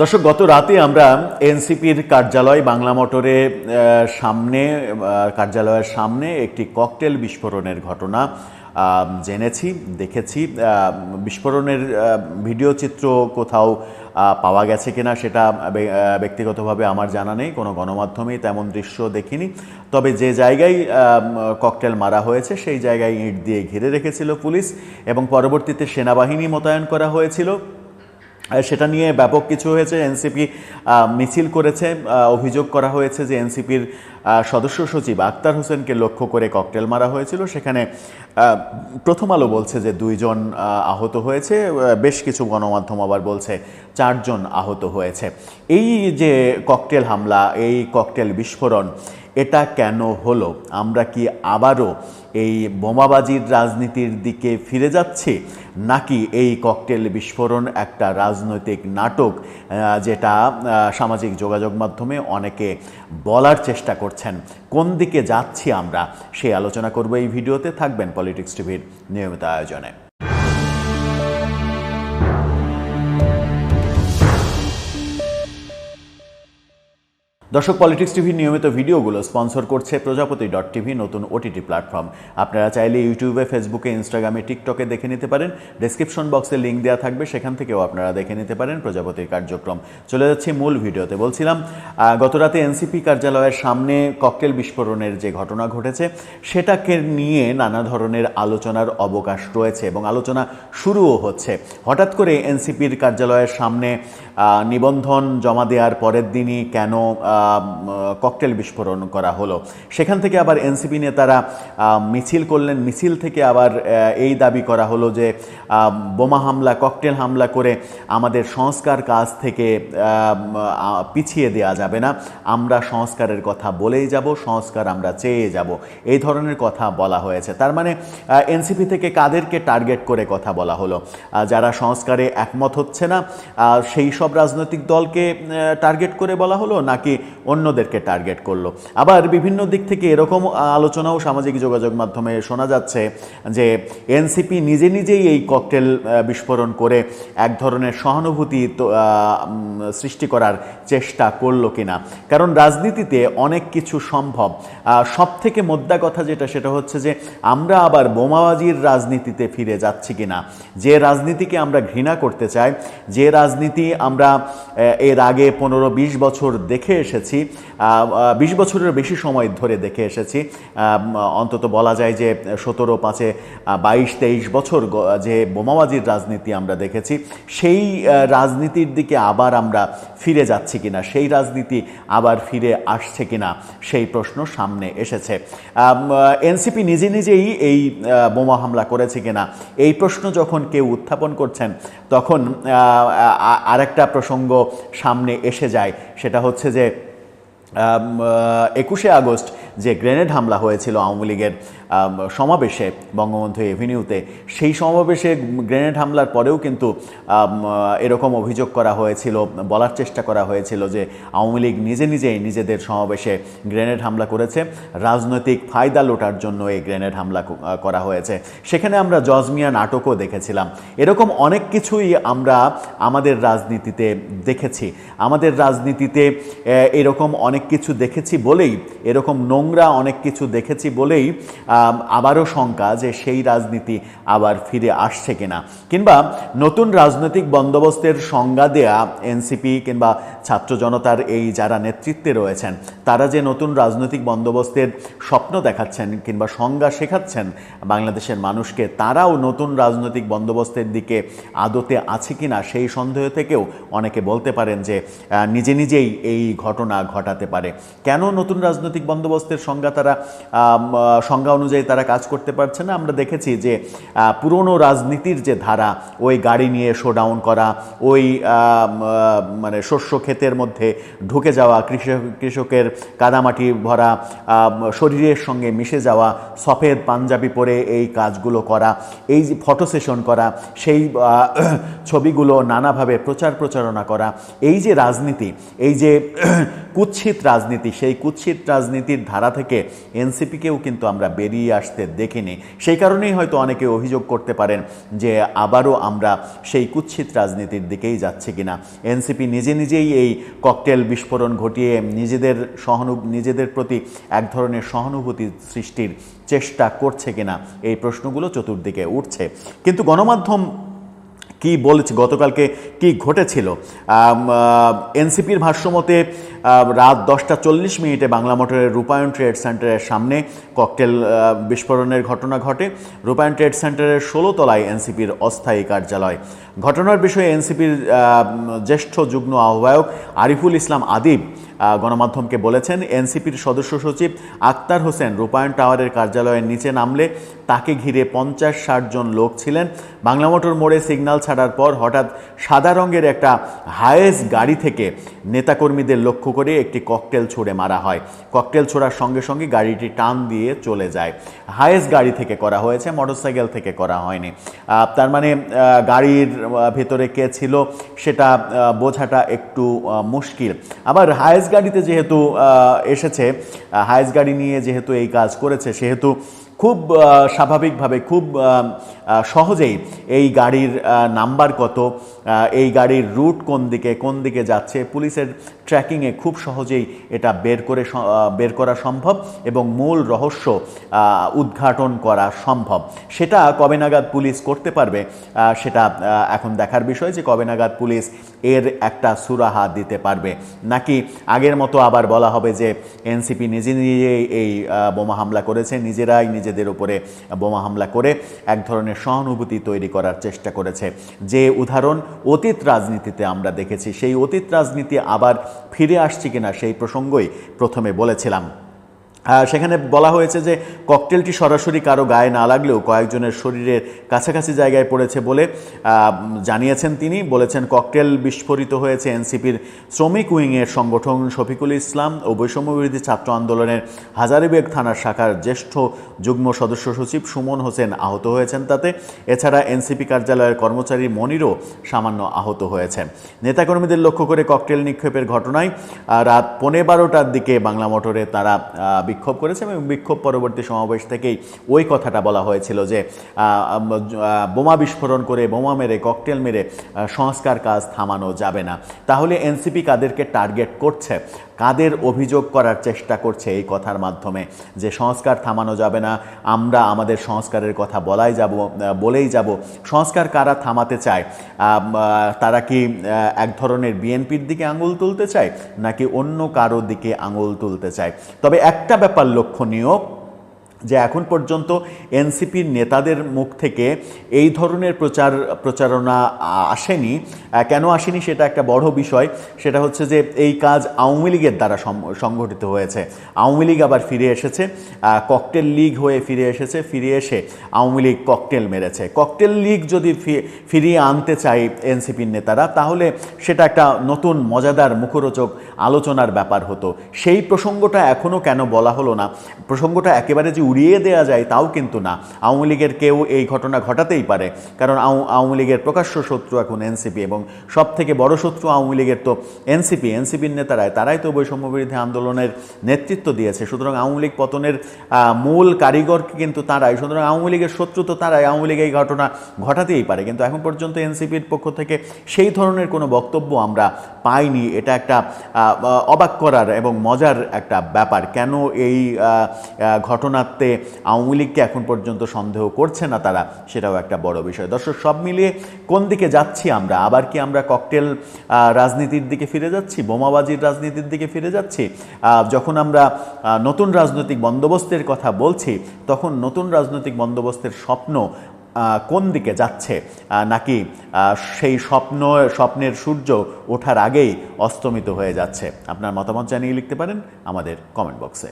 দর্শক, গত রাতে আমরা এনসিপির কার্যালয় বাংলা মোটরে কার্যালয়ের সামনে একটি ককটেল বিস্ফোরণের ঘটনা জেনেছি, দেখেছি। বিস্ফোরণের ভিডিও চিত্র কোথাও পাওয়া গেছে কিনা সেটা ব্যক্তিগতভাবে আমার জানা নেই, কোনো গণমাধ্যমেই তেমন দৃশ্য দেখিনি। তবে যে জায়গায় ককটেল মারা হয়েছে সেই জায়গায় ইট দিয়ে ঘিরে রেখেছিল পুলিশ এবং পরবর্তীতে সেনাবাহিনী মোতায়েন করা হয়েছিল। সেটা নিয়ে ব্যাপক কিছু হয়েছে। এনসিপি মিছিল করেছে, অভিযোগ করা হয়েছে যে এনসিপির সদস্য সচিব আক্তার হোসেনকে লক্ষ্য করে ককটেল মারা হয়েছিল। সেখানে প্রথম আলো বলছে যে 2 জন আহত হয়েছে, বেশ কিছু গণমাধ্যম আবার বলছে 4 জন আহত হয়েছে। এই যে ককটেল হামলা, এই ককটেল বিস্ফোরণ, এটা কেন হলো? আমরা কি আবারও এই বোমাবাজির রাজনীতির দিকে ফিরে যাচ্ছি, নাকি এই ককটেল বিস্ফোরণ একটা রাজনৈতিক নাটক, যেটা সামাজিক যোগাযোগ মাধ্যমে অনেকে বলার চেষ্টা করছেন? কোন দিকে যাচ্ছি আমরা, সেই আলোচনা করব এই ভিডিওতে। থাকবেন পলিটিক্স টিভির নিয়মিত আয়োজনে। দর্শক, পলিটিক্স টিভির নিয়মিত ভিডিওগুলো স্পন্সর করছে প্রজাপতি.টিভি, নতুন ওটিটি প্ল্যাটফর্ম। আপনারা চাইলে ইউটিউবে, ফেসবুকে, ইনস্টাগ্রামে, টিকটকে দেখে নিতে পারেন। ডেসক্রিপশন বক্সে লিঙ্ক দেওয়া থাকবে, সেখান থেকেও আপনারা দেখে নিতে পারেন প্রজাপতির কার্যক্রম। চলে যাচ্ছি মূল ভিডিওতে। বলছিলাম, গতরাতে এনসিপি কার্যালয়ের সামনে ককটেল বিস্ফোরণের যে ঘটনা ঘটেছে সেটাকে নিয়ে নানা ধরনের আলোচনার অবকাশ রয়েছে এবং আলোচনা শুরুও হচ্ছে। হঠাৎ করে এনসিপির কার্যালয়ের সামনে নিবন্ধন জমা দেওয়ার পরের দিনই কেন ককটেল বিস্ফোরণ করা হলো? সেখান থেকে আবার এনসিপি নেতারা মিছিল করলেন। মিছিল থেকে আবার এই দাবি করা হলো যে বোমা হামলা, ককটেল হামলা করে আমাদের সংস্কার কাজ থেকে পিছিয়ে দেওয়া যাবে না, আমরা সংস্কারের কথা বলেই যাব, সংস্কার আমরা চেয়ে যাব, এই ধরনের কথা বলা হয়েছে। তার মানে এনসিপি থেকে কাদেরকে টার্গেট করে কথা বলা হলো? যারা সংস্কারে একমত হচ্ছে না সেই সব রাজনৈতিক দলকে টার্গেট করে বলা হলো, নাকি অন্যদেরকে টার্গেট করলো? আবার বিভিন্ন দিক থেকে এরকম আলোচনাও সামাজিক যোগাযোগ মাধ্যমে শোনা যাচ্ছে যে এনসিপি নিজে নিজেই এই ককটেল বিস্ফোরণ করে এক ধরনের সহানুভূতি সৃষ্টি করার চেষ্টা করলো কিনা। কারণ রাজনীতিতে অনেক কিছু সম্ভব। সব থেকে মোদ্দা কথা যেটা, সেটা হচ্ছে যে আমরা আবার বোমাবাজির রাজনীতিতে ফিরে যাচ্ছি কিনা। যে রাজনীতিকে আমরা ঘৃণা করতে চাই, যে রাজনীতি আমরা এর আগে 15-20 বছর দেখে এসেছি, 20 বছরের বেশি সময় ধরে দেখে এসেছি, অন্তত বলা যায় যে 17-5 22-23 বছর যে বোমাবাজির রাজনীতি আমরা দেখেছি, সেই রাজনীতির দিকে আবার আমরা ফিরে যাচ্ছি কিনা, সেই রাজনীতি আবার ফিরে আসছে কিনা, সেই প্রশ্ন সামনে এসেছে। এনসিপি নিজে নিজেই এই বোমা হামলা করেছে কিনা, এই প্রশ্ন যখন কেউ উত্থাপন করছেন, তখন আরেকটা প্রসঙ্গ সামনে এসে যায়। সেটা হচ্ছে যে 21শে আগস্ট যে গ্রেনেড হামলা হয়েছিল আওয়ামী লীগের সমাবেশে বঙ্গবন্ধু এভিনিউতে, সেই সমাবেশে গ্রেনেড হামলার পরেও কিন্তু এরকম অভিযোগ করা হয়েছিল, বলার চেষ্টা করা হয়েছিল যে আওয়ামী লীগ নিজে নিজেই নিজেদের সমাবেশে গ্রেনেড হামলা করেছে, রাজনৈতিক ফায়দা লোটার জন্য এই গ্রেনেড হামলা করা হয়েছে। সেখানে আমরা জজমিয়া নাটকও দেখেছিলাম। এরকম অনেক কিছুই আমরা আমাদের রাজনীতিতে দেখেছি। আমাদের রাজনীতিতে এরকম অনেক কিছু দেখেছি বলেই, এরকম নোংরা অনেক কিছু দেখেছি বলেই আবারও শঙ্কা যে সেই রাজনীতি আবার ফিরে আসছে কিনা, কিংবা নতুন রাজনৈতিক বন্দোবস্তের সংজ্ঞা দেয়া এনসিপি কিংবা ছাত্র জনতার এই যারা নেতৃত্বে রয়েছেন, তারা যে নতুন রাজনৈতিক বন্দোবস্তের স্বপ্ন দেখাচ্ছেন কিংবা সংজ্ঞা শেখাচ্ছেন বাংলাদেশের মানুষকে, তারাও নতুন রাজনৈতিক বন্দোবস্তের দিকে আদতে আছে কিনা, সেই সন্দেহ থেকেও অনেকে বলতে পারেন যে নিজে নিজেই এই ঘটনা ঘটাতে পারে। কেন নতুন রাজনৈতিক বন্দোবস্তের সংজ্ঞা অনুযায়ী তারা কাজ করতে পারছে না? আমরা দেখেছি যে পুরনো রাজনীতির যে ধারা, ওই গাড়ি নিয়ে শোডাউন করা, ওই মানে শস্য ক্ষেতের মধ্যে ঢুকে যাওয়া, কৃষকের কাদামাটি ভরা শরীরের সঙ্গে মিশে যাওয়া, সফেদ পাঞ্জাবি পরে এই কাজগুলো করা, এই যে ফটো সেশন করা, সেই ছবিগুলো নানাভাবে প্রচারণা করা, এই যে রাজনীতি, এই যে কুৎসিত রাজনীতি, সেই কুৎসিত রাজনীতির ধারা থেকে এনসিপিকেও কিন্তু আমরা বেরিয়ে বেরিয়ে আসতে দেখিনি। সেই কারণেই হয়তো অনেকে অভিযোগ করতে পারেন যে আবারও আমরা সেই কুৎসিত রাজনীতির দিকেই যাচ্ছি কিনা। এনসিপি নিজে নিজেই এই ককটেল বিস্ফোরণ ঘটিয়ে নিজেদের প্রতি এক ধরনের সহানুভূতি সৃষ্টির চেষ্টা করছে কিনা, এই প্রশ্নগুলো চতুর্দিকে উঠছে। কিন্তু গণমাধ্যম কি বলেছে, গতকালকে কি ঘটেছিল? এনসিপির ভাষ্যমতে রাত 10:40 বাংলা মোটরের রূপায়ণ ট্রেড সেন্টারের সামনে ককটেল বিস্ফোরণের ঘটনা ঘটে। রূপায়ণ ট্রেড সেন্টারের 16 তলায় এনসিপির অস্থায়ী কার্যালয়। ঘটনার বিষয়ে এনসিপির জ্যেষ্ঠ যুগ্ম আহ্বায়ক আরিফুল ইসলাম আদিব গণমাধ্যমকে বলেছেন, এনসিপির সদস্য সচিব আক্তার হোসেন রূপায়ণ টাওয়ারের কার্যালয়ের নিচে নামলে তাকে ঘিরে 50-60 জন লোক ছিলেন। বাংলা মোটর মোড়ে সিগন্যাল ছাড়ার পর হঠাৎ সাদা রঙের একটা হায়েস গাড়ি থেকে নেতাকর্মীদের লক্ষ্য করে একটি ককটেল ছুড়ে মারা হয়। ককটেল ছোড়ার সঙ্গে সঙ্গে গাড়িটি টান দিয়ে চলে যায়। হায়েস গাড়ি থেকে করা হয়েছে, মোটরসাইকেল থেকে করা হয়নি। তার মানে গাড়ির ভেতরে কে ছিল সেটা বোঝাটা একটু মুশকিল। আবার হায়েস গাড়িতে যেহেতু এসেছে, হায়েস গাড়ি নিয়ে যেহেতু এই কাজ করেছে, সেহেতু খুব স্বাভাবিকভাবে খুব সহজেই এই গাড়ির নাম্বার কত, এই গাড়ির রুট কোন দিকে যাচ্ছে, পুলিশের ট্র্যাকিংয়ে খুব সহজেই এটা বের করা সম্ভব এবং মূল রহস্য উদ্ঘাটন করা সম্ভব। সেটা কবে নাগাদ পুলিশ করতে পারবে সেটা এখন দেখার বিষয়, যে কবে নাগাদ পুলিশ এর একটা সুরাহা দিতে পারবে, নাকি আগের মতো আবার বলা হবে যে এনসিপি নিজে নিজেই এই বোমা হামলা করেছে, নিজেরাই নিজেদের উপরে বোমা হামলা করে এক ধরনের সহানুভূতি তৈরি করার চেষ্টা করেছে। যে উদাহরণ অতীত রাজনীতিতে আমরা দেখেছি, সেই অতীত রাজনীতি আবার ফিরে আসছে কিনা সেই প্রসঙ্গই প্রথমে বলেছিলাম। সেখানে বলা হয়েছে যে ককটেলটি সরাসরি কারো গায়ে না লাগলেও কয়েকজনের শরীরের কাছাকাছি জায়গায় পড়েছে বলে জানিয়েছেন তিনি। বলেছেন, ককটেল বিস্ফোরিত হয়েছে এনসিপির শ্রমিক উইংয়ের সংগঠন শফিকুল ইসলাম ও বৈষম্যবিরোধী ছাত্র আন্দোলনের হাজারীবাগ থানার শাখার জ্যেষ্ঠ যুগ্ম সদস্য সচিব সুমন হোসেন আহত হয়েছেন তাতে। এছাড়া এনসিপি কার্যালয়ের কর্মচারী মনিরও সামান্য আহত হয়েছেন। নেতাকর্মীদের লক্ষ্য করে ককটেল নিক্ষেপের ঘটনায় রাত 12:15টার দিকে বাংলা মোটরে তারা বিক্ষোভ করেছে এবং বিক্ষোভ পরবর্তী সমাবেশ থেকেই ওই কথাটা বলা হয়েছিল যে বোমা বিস্ফোরণ করে, বোমা মেরে, ককটেল মেরে সংস্কার কাজ থামানো যাবে না। তাহলে এনসিপি কাদেরকে টার্গেট করছে, কাদের অভিযোগ করার চেষ্টা করছে এই কথার মাধ্যমে যে সংস্কার থামানো যাবে না, আমরা আমাদের সংস্কারের কথা বলেই যাব। সংস্কার কারা থামাতে চায়? তারা কি এক ধরনের বিএনপির দিকে আঙুল তুলতে চায়, নাকি অন্য কারো দিকে আঙুল তুলতে চায়? তবে একটা ব্যাপার লক্ষণীয়, যে এখন পর্যন্ত এনসিপির নেতাদের মুখ থেকে এই ধরনের প্রচারণা আসেনি। কেন আসেনি সেটা একটা বড় বিষয়। সেটা হচ্ছে যে এই কাজ আওয়ামী লীগের দ্বারা সংগঠিত হয়েছে। আওয়ামী লীগ আবার ফিরে এসেছে, ককটেল লীগ হয়ে ফিরে এসেছে, ফিরে এসে আওয়ামী লীগ ককটেল মেরেছে। ককটেল লীগ যদি ফিরিয়ে আনতে চায় এনসিপির নেতারা, তাহলে সেটা একটা নতুন মজাদার মুখরোচক আলোচনার ব্যাপার হতো। সেই প্রসঙ্গটা এখনও কেন বলা হলো না? প্রসঙ্গটা একেবারে যে উড়িয়ে দেওয়া যায় তাও কিন্তু না। আওয়ামী লীগের কেউ এই ঘটনা ঘটাতেই পারে, কারণ আওয়ামী লীগের প্রকাশ্য শত্রু এখন এনসিপি, এবং সব থেকে বড় শত্রু আওয়ামী লীগের তো এনসিপির তারাই তো বৈষম্যবিরোধী আন্দোলনের নেতৃত্ব দিয়েছে। সুতরাং আওয়ামী লীগ পতনের মূল কারিগর কিন্তু তারাই। সুতরাং আওয়ামী লীগের শত্রু তো তারাই, আওয়ামী লীগ এই ঘটনা ঘটাতেই পারে। কিন্তু এখন পর্যন্ত এনসিপির পক্ষ থেকে সেই ধরনের কোনো বক্তব্য আমরা পাইনি। এটা একটা অবাক করার এবং মজার একটা ব্যাপার। কেন এই ঘটনাতে আওয়ামী লীগকে এখন পর্যন্ত সন্দেহ করছে না তারা, সেটাও একটা বড় বিষয়। দর্শক, সব মিলিয়ে কোন দিকে যাচ্ছি আমরা? আবার কি আমরা ককটেল রাজনীতির দিকে ফিরে যাচ্ছি, বোমাবাজির রাজনীতির দিকে ফিরে যাচ্ছি? যখন আমরা নতুন রাজনৈতিক বন্দোবস্তের কথা বলছি, তখন নতুন রাজনৈতিক বন্দোবস্তের স্বপ্ন কোন দিকে যাচ্ছে, নাকি সেই স্বপ্নের সূর্য ওঠার আগেই অস্তমিত হয়ে যাচ্ছে? আপনার মতামত জানিয়ে লিখতে পারেন আমাদের কমেন্ট বক্সে।